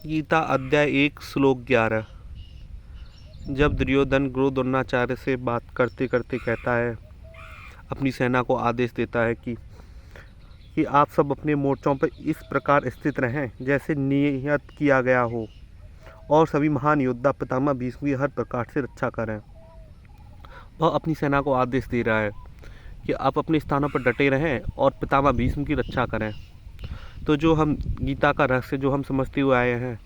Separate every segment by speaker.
Speaker 1: गीता अध्याय 1 श्लोक 11। जब दुर्योधन गुरु द्रोणाचार्य से बात करते करते कहता है, अपनी सेना को आदेश देता है कि आप सब अपने मोर्चों पर इस प्रकार स्थित रहें जैसे नियत किया गया हो, और सभी महान योद्धा पितामह भीष्म की हर प्रकार से रक्षा करें। वह अपनी सेना को आदेश दे रहा है कि आप अपने स्थानों पर डटे रहें और पितामह भीष्म की रक्षा करें। तो जो हम गीता का रहस्य जो हम समझते हुए आए हैं,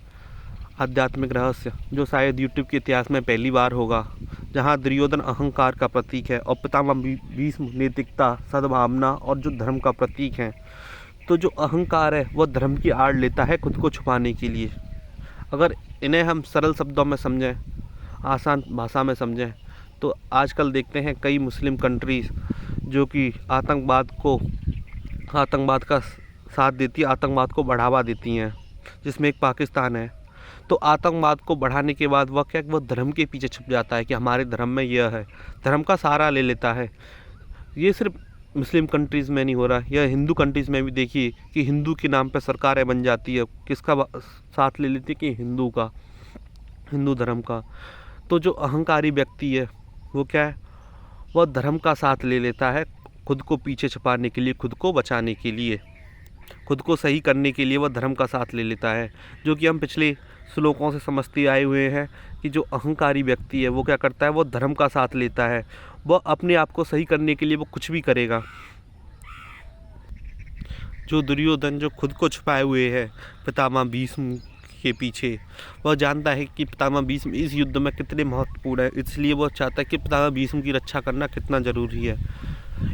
Speaker 1: आध्यात्मिक रहस्य, जो शायद यूट्यूब के इतिहास में पहली बार होगा, जहां दुर्योधन अहंकार का प्रतीक है और पितामह भीष्म नैतिकता, सद्भावना और जो धर्म का प्रतीक है। तो जो अहंकार है वह धर्म की आड़ लेता है खुद को छुपाने के लिए। अगर इन्हें हम सरल शब्दों में समझें, आसान भाषा में समझें, तो आजकल देखते हैं कई मुस्लिम कंट्रीज़ जो कि आतंकवाद का साथ देती है, आतंकवाद को बढ़ावा देती हैं, जिसमें एक पाकिस्तान है। तो आतंकवाद को बढ़ाने के बाद वह धर्म के पीछे छुप जाता है कि हमारे धर्म में यह है, धर्म का सहारा ले लेता है। ये सिर्फ मुस्लिम कंट्रीज़ में नहीं हो रहा, यह हिंदू कंट्रीज़ में भी देखिए कि हिंदू के नाम पर सरकारें बन जाती है। किसका साथ ले लेती है? कि हिंदू धर्म का। तो जो अहंकारी व्यक्ति है वो क्या है? वह धर्म का साथ ले लेता है खुद को पीछे छुपाने के लिए, खुद को बचाने के लिए, खुद को सही करने के लिए वह धर्म का साथ ले लेता है। जो कि हम पिछले श्लोकों से समझते आए हुए हैं कि जो अहंकारी व्यक्ति है वो क्या करता है? वो धर्म का साथ लेता है। वह अपने आप को सही करने के लिए वो कुछ भी करेगा। जो दुर्योधन जो खुद को छुपाए हुए है पितामह भीष्म के पीछे, वह जानता है कि पितामह भीष्म इस युद्ध में कितने महत्वपूर्ण है, इसलिए वह चाहता है कि पितामह भीष्म की रक्षा करना कितना ज़रूरी है।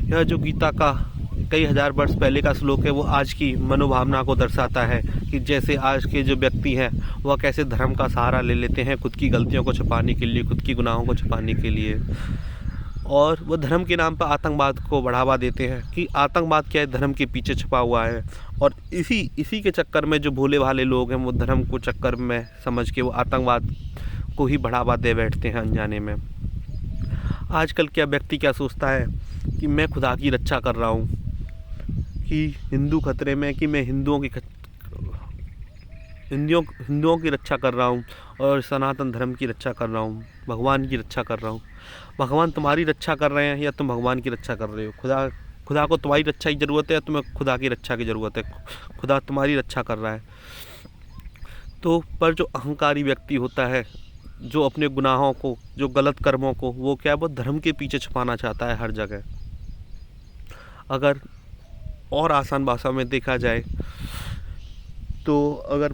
Speaker 1: यह जो गीता का कई हजार वर्ष पहले का श्लोक है वो आज की मनोभावना को दर्शाता है कि जैसे आज के जो व्यक्ति हैं वह कैसे धर्म का सहारा ले लेते हैं खुद की गलतियों को छुपाने के लिए, खुद की गुनाहों को छुपाने के लिए, और वह धर्म के नाम पर आतंकवाद को बढ़ावा देते हैं कि आतंकवाद क्या है? धर्म के पीछे छुपा हुआ है। और इसी के चक्कर में जो भोले भाले लोग हैं वो धर्म को चक्कर में समझ के वो आतंकवाद को ही बढ़ावा दे बैठते हैं अनजाने में। आजकल क्या व्यक्ति क्या सोचता है कि मैं खुदा की रक्षा कर रहा हूँ, कि हिंदू खतरे में, कि मैं हिंदुओं की रक्षा कर रहा हूँ और सनातन धर्म की रक्षा कर रहा हूँ, भगवान की रक्षा कर रहा हूँ। भगवान तुम्हारी रक्षा कर रहे हैं या तुम भगवान की रक्षा कर रहे हो? खुदा को तुम्हारी रक्षा की ज़रूरत है या तुम्हें खुदा की रक्षा की ज़रूरत है? खुदा तुम्हारी रक्षा कर रहा है। तो पर जो अहंकारी व्यक्ति होता है, जो अपने गुनाहों को, जो गलत कर्मों को, वो क्या है? वो धर्म के पीछे छुपाना चाहता है हर जगह। अगर और आसान भाषा में देखा जाए तो अगर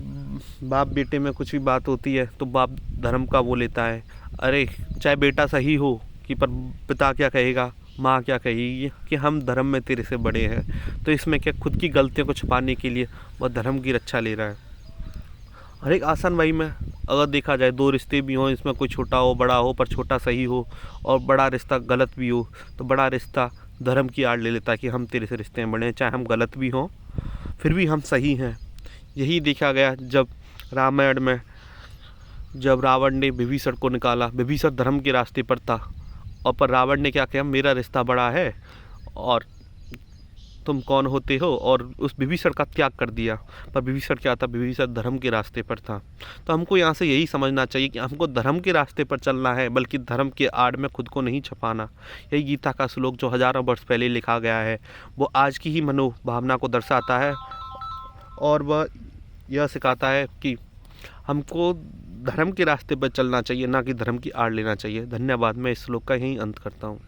Speaker 1: बाप बेटे में कुछ भी बात होती है तो बाप धर्म का वो लेता है, अरे चाहे बेटा सही हो कि पर पिता क्या कहेगा, माँ क्या कहेगी कि हम धर्म में तेरे से बड़े हैं। तो इसमें क्या खुद की गलतियों को छुपाने के लिए वह धर्म की रक्षा ले रहा है। हर एक आसान भाई में अगर देखा जाए, दो रिश्ते भी हों, इसमें कोई छोटा हो बड़ा हो, पर छोटा सही हो और बड़ा रिश्ता गलत भी हो, तो बड़ा रिश्ता धर्म की आड़ ले लेता है कि हम तेरे से रिश्ते में बड़े हैं, चाहे हम गलत भी हों फिर भी हम सही हैं। यही देखा गया जब रामायण में, जब रावण ने विभीषण को निकाला, विभीषण धर्म के रास्ते पर था, और पर रावण ने क्या किया? मेरा रिश्ता बड़ा है और तुम कौन होते हो, और उस विभीषण का त्याग कर दिया। पर विभीषण क्या था? विभीषण धर्म के रास्ते पर था। तो हमको यहाँ से यही समझना चाहिए कि हमको धर्म के रास्ते पर चलना है, बल्कि धर्म के आड़ में खुद को नहीं छुपाना। यही गीता का श्लोक जो हजारों वर्ष पहले लिखा गया है वो आज की ही मनोभावना को दर्शाता है, और वह यह सिखाता है कि हमको धर्म के रास्ते पर चलना चाहिए, ना कि धर्म की आड़ लेना चाहिए। धन्यवाद। मैं इस श्लोक का यही अंत करता हूँ।